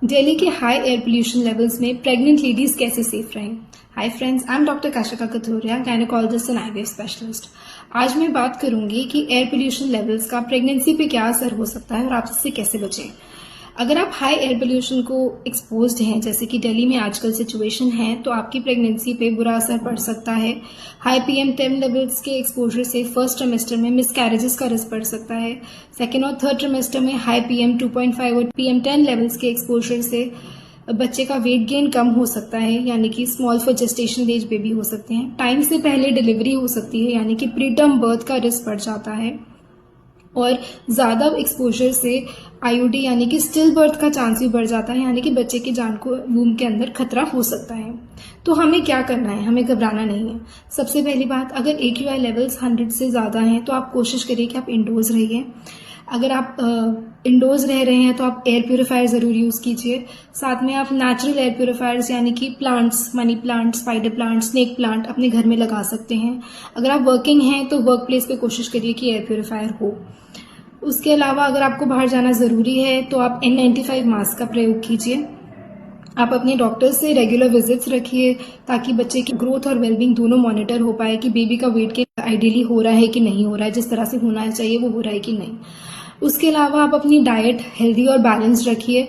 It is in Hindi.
दिल्ली के हाई एयर पोल्यूशन लेवल्स में प्रेग्नेंट लेडीज कैसे सेफ रहें। Hi friends, I am doctor Kashika Kathoria, gynaecologist and IVF specialist. आज मैं बात करूंगी कि एयर पोल्यूशन लेवल्स का प्रेगनेंसी पे क्या असर हो सकता है और आप इससे कैसे बचें। अगर आप हाई एयर पोल्यूशन को एक्सपोज्ड हैं, जैसे कि दिल्ली में आजकल सिचुएशन है, तो आपकी प्रेगनेंसी पे बुरा असर पड़ सकता है। हाई PM10 लेवल्स के एक्सपोजर से फर्स्ट ट्रिमेस्टर में मिसकैरेजेस का रिस्क बढ़ सकता है। सेकेंड और थर्ड ट्रिमेस्टर में हाई PM2.5 और PM10 लेवल्स के एक्सपोजर से बच्चे का वेट गेन कम हो सकता है, यानी कि small for gestation age baby हो सकते हैं। टाइम से पहले डिलीवरी हो सकती है, यानी कि प्रीटर्म बर्थ का रिस्क बढ़ जाता है। और ज़्यादा एक्सपोजर से IUD यानी कि स्टिल बर्थ का चांस भी बढ़ जाता है, यानी कि बच्चे की जान को वूम के अंदर खतरा हो सकता है। तो हमें क्या करना है? हमें घबराना नहीं है। सबसे पहली बात, अगर AQI लेवल्स 100 से ज़्यादा हैं तो आप कोशिश करिए कि आप इंडोर्स रहिए। अगर आप इंडोर्स रह रहे हैं तो आप एयर प्योरीफायर ज़रूर यूज़ कीजिए। साथ में आप नेचुरल एयर प्योरीफायर्स यानी कि plants, money plant, spider plant, snake plant अपने घर में लगा सकते हैं। अगर आप वर्किंग हैं तो वर्क प्लेस पे कोशिश करिए कि एयर प्योरीफायर हो। उसके अलावा अगर आपको बाहर जाना ज़रूरी है तो आप N95 मास्क का प्रयोग कीजिए। आप अपने डॉक्टर से रेगुलर विजिट्स रखिए ताकि बच्चे की ग्रोथ और वेलबींग दोनों मॉनिटर हो पाए कि बेबी का वेट गेन आइडियली हो रहा है कि नहीं हो रहा है, जिस तरह से होना चाहिए वो हो रहा है कि नहीं। उसके अलावा आप अपनी डाइट हेल्दी और बैलेंस्ड रखिए।